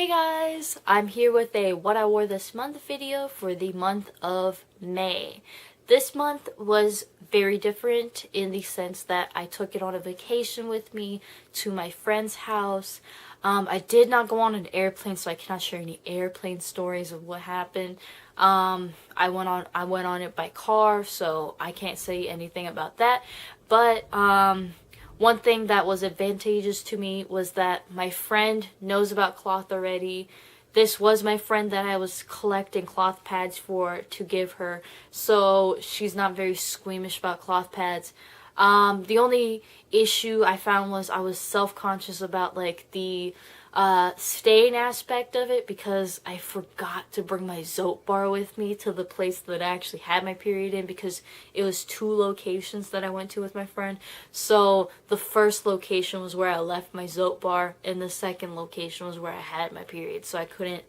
Hey guys, I'm here with a what I wore this month video for the month of May. This month was very different in the sense that I took it on a vacation with me to my friend's house. I did not go on an airplane, so I cannot share any airplane stories of what happened. I went on it by car, so I can't say anything about that. But one thing that was advantageous to me was that my friend knows about cloth already. This was my friend that I was collecting cloth pads for to give her, so she's not very squeamish about cloth pads. The only issue I found was I was self-conscious about like the stain aspect of it because I forgot to bring my zote bar with me to the place that I actually had my period in, because it was 2 locations that I went to with my friend. So the first location was where I left my zote bar and the second location was where I had my period, so I couldn't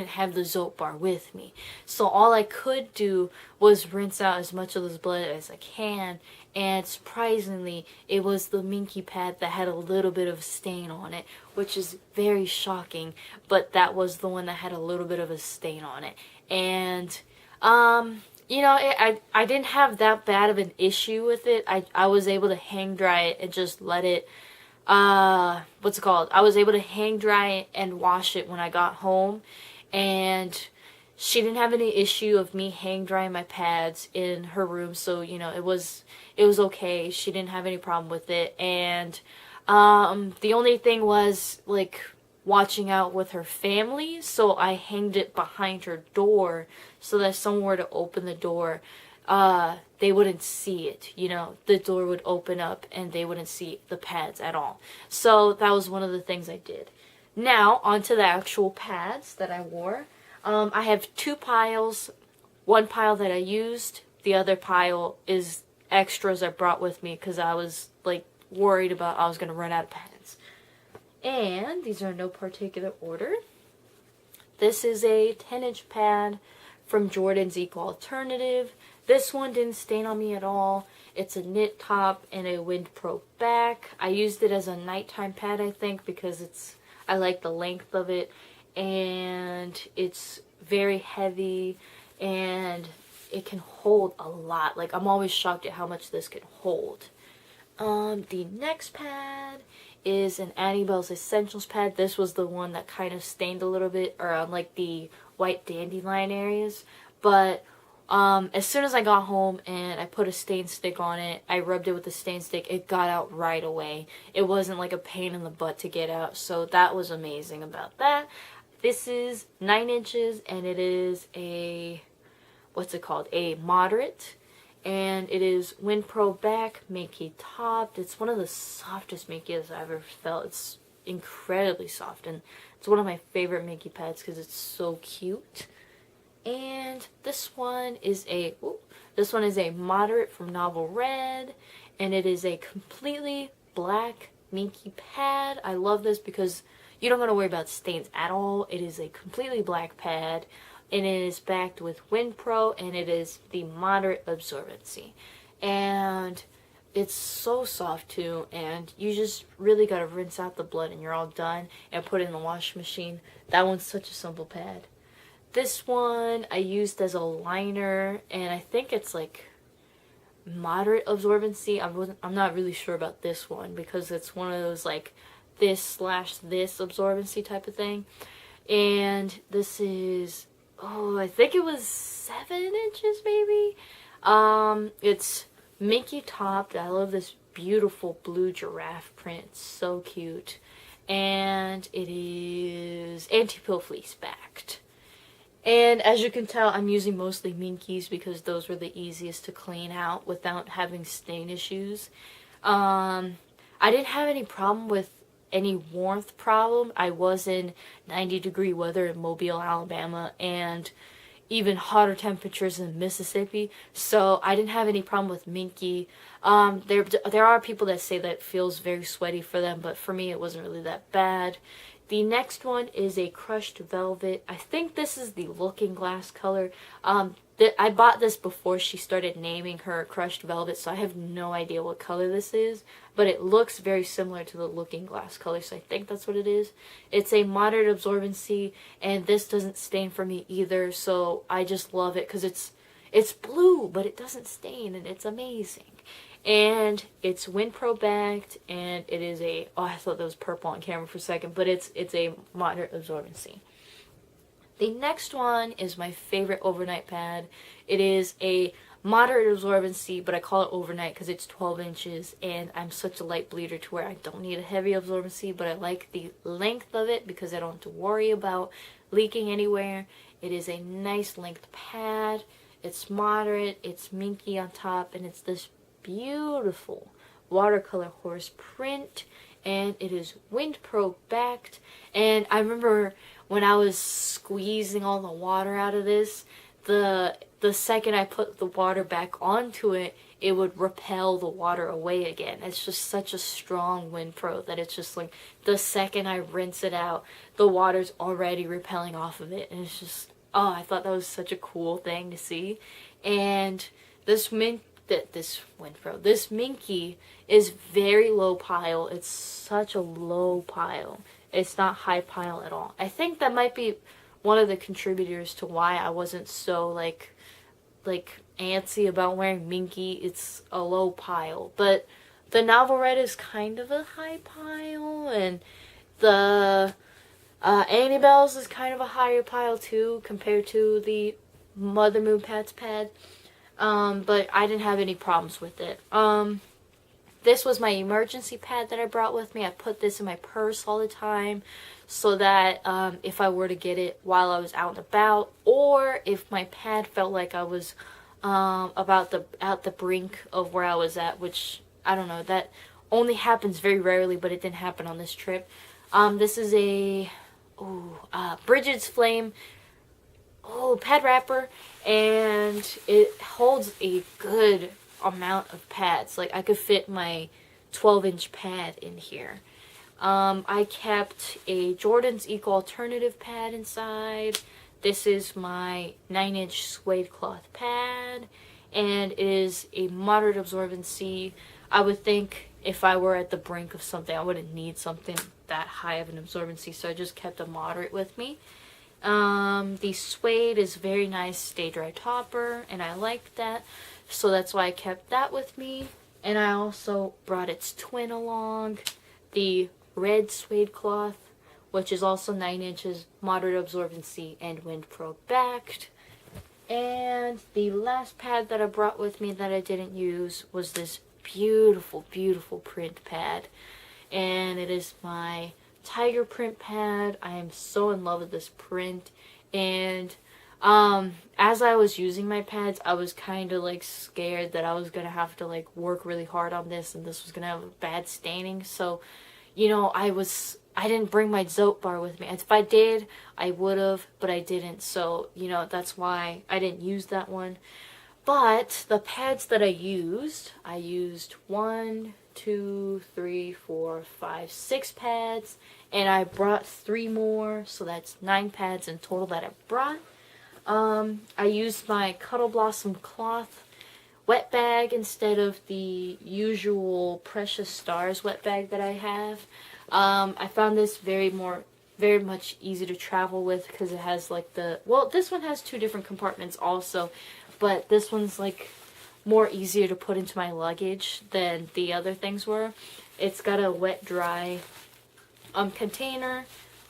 have the zote bar with me. So all I could do was rinse out as much of this blood as I can, and surprisingly, it was the minky pad that had a little bit of stain on it, which is very shocking, but that was the one that had a little bit of a stain on it. And, I didn't have that bad of an issue with it. I was able to hang dry it and just let it, I was able to hang dry it and wash it when I got home, and she didn't have any issue of me hang drying my pads in her room, so it was okay. She didn't have any problem with it. And the only thing was like watching out with her family, so I hanged it behind her door so that if someone were to open the door, they wouldn't see it. The door would open up and they wouldn't see the pads at all. So that was one of the things I did. Now, onto the actual pads that I wore. I have 2 piles. One pile that I used, the other pile is extras I brought with me because I was like worried about I was going to run out of pads. And these are in no particular order. This is a 10-inch pad from Jordan's Eco Alternative. This one didn't stain on me at all. It's a knit top and a WIWTM back. I used it as a nighttime pad, I think, because I like the length of it, and it's very heavy and it can hold a lot. Like, I'm always shocked at how much this can hold. The next pad is an Annie Bell's Essentials pad. This was the one that kind of stained a little bit around like the white dandelion areas, but as soon as I got home and I put a stain stick on it, I rubbed it with the stain stick, it got out right away. It wasn't like a pain in the butt to get out, so that was amazing about that. This is 9 inches and it is a, a moderate, and it is WIWTM back, Makey topped. It's one of the softest Makeys I've ever felt. It's incredibly soft, and it's one of my favorite Makey pads because it's so cute. And this one is a moderate from Novel Red, and it is a completely black minky pad. I love this because you don't got to worry about stains at all. It is a completely black pad, and it is backed with WIWTM, and it is the moderate absorbency. And it's so soft too, and you just really got to rinse out the blood and you're all done and put it in the washing machine. That one's such a simple pad. This one I used as a liner, and I think it's like moderate absorbency. I'm not really sure about this one because it's one of those like this/this absorbency type of thing. And this is, I think it was 7 inches maybe. It's minky topped. I love this beautiful blue giraffe print. It's so cute. And it is anti-pill fleece backed. And as you can tell, I'm using mostly minkies because those were the easiest to clean out without having stain issues. I didn't have any problem with any warmth problem. I was in 90-degree weather in Mobile, Alabama, and even hotter temperatures in Mississippi, so I didn't have any problem with minky. There are people that say that it feels very sweaty for them, but for me it wasn't really that bad. The next one is a crushed velvet. I think this is the Looking Glass color. I bought this before she started naming her crushed velvet, so I have no idea what color this is, but it looks very similar to the Looking Glass color, so I think that's what it is. It's a moderate absorbency, and this doesn't stain for me either, so I just love it because it's blue, but it doesn't stain, and it's amazing. And it's WindPro backed, and it is a, oh, I thought that was purple on camera for a second, but it's a moderate absorbency. The next one is my favorite overnight pad. It is a moderate absorbency, but I call it overnight because it's 12 inches, and I'm such a light bleeder to where I don't need a heavy absorbency, but I like the length of it because I don't have to worry about leaking anywhere. It is a nice length pad. It's moderate, it's minky on top, and it's this beautiful watercolor horse print, and it is WindPro backed. And I remember when I was squeezing all the water out of this, the second I put the water back onto it, it would repel the water away again. It's just such a strong WindPro that it's just like the second I rinse it out, the water's already repelling off of it, and it's just, oh, I thought that was such a cool thing to see. And this WindPro, this Minky is very low pile. It's such a low pile. It's not high pile at all. I think that might be one of the contributors to why I wasn't so like antsy about wearing Minky. It's a low pile, but the Novel Red is kind of a high pile, and the Annie Bells is kind of a higher pile too compared to the Mother Moon Pat's pad. But I didn't have any problems with it. This was my emergency pad that I brought with me. I put this in my purse all the time so that if I were to get it while I was out and about, or if my pad felt like I was at the brink of where I was at, which I don't know, that only happens very rarely, but it didn't happen on this trip. This is a Bridget's Flame pad wrapper, and it holds a good amount of pads. Like, I could fit my 12-inch pad in here. I kept a Jordan's Eco Alternative pad inside. This is my 9-inch suede cloth pad, and it is a moderate absorbency. I would think if I were at the brink of something, I wouldn't need something that high of an absorbency, so I just kept a moderate with me. The suede is very nice stay dry topper, and I liked that, so that's why I kept that with me. And I also brought its twin along, the red suede cloth, which is also 9 inches, moderate absorbency, and WindPro backed. And the last pad that I brought with me that I didn't use was this beautiful, beautiful print pad, and it is my tiger print pad. I am so in love with this print, and as I was using my pads, I was kind of like scared that I was gonna have to like work really hard on this, and this was gonna have bad staining. So, you know, I didn't bring my zote bar with me. If I did, I would have, but I didn't. So, you know, that's why I didn't use that one. But the pads that I used 1, 2, 3, 4, 5, 6 pads, and I brought 3 more, so that's 9 pads in total that I brought. I used my Cuddle Blossom cloth wet bag instead of the usual Precious Stars wet bag that I have. I found this very much easy to travel with because it has like this one has 2 different compartments also, but this one's like more easier to put into my luggage than the other things were. It's got a wet dry container.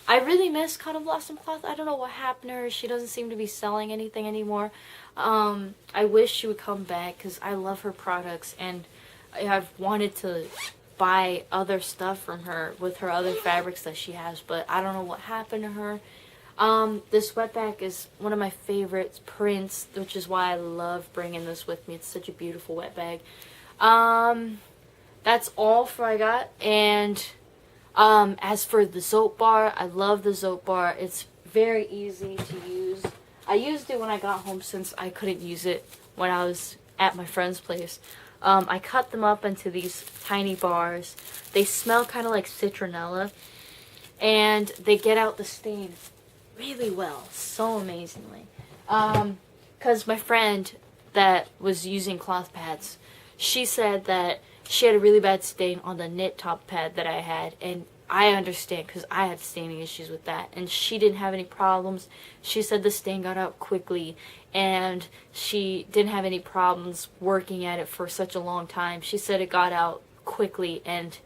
I really miss Cuddle Blossom cloth. I don't know what happened to her. She doesn't seem to be selling anything anymore. I wish she would come back because I love her products, and I've wanted to buy other stuff from her with her other fabrics that she has, but I don't know what happened to her. This wet bag is one of my favorite prints, which is why I love bringing this with me. It's such a beautiful wet bag. That's all for I got. And as for the zote bar, I love the zote bar. It's very easy to use. I used it when I got home since I couldn't use it when I was at my friend's place. I cut them up into these tiny bars. They smell kind of like citronella. and they get out the stain really well, so amazingly. Because my friend that was using cloth pads, she said that she had a really bad stain on the knit top pad that I had, and I understand because I had staining issues with that, and she didn't have any problems. She said the stain got out quickly, and she didn't have any problems working at it for such a long time. She said it got out quickly, and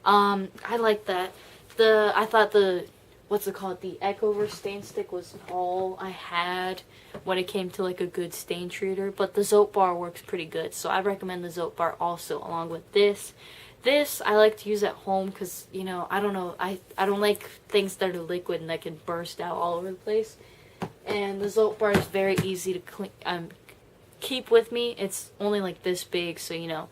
I like that. I thought the the Ecover stain stick was all I had when it came to like a good stain treater, but the Zote bar works pretty good, so I recommend the Zote bar also along with this. This I like to use at home because, you know, I don't know, I don't like things that are liquid and that can burst out all over the place. And the Zote bar is very easy to clean, keep with me. It's only like this big, so you know,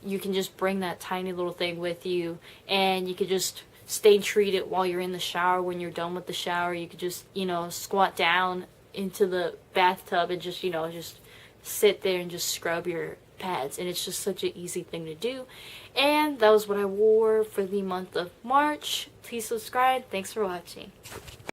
you can just bring that tiny little thing with you, and you could just stain treat it while you're in the shower. When you're done with the shower, you could just, you know, squat down into the bathtub and just, you know, just sit there and just scrub your pads, and it's just such an easy thing to do. And that was what I wore for the month of March. Please subscribe. Thanks for watching.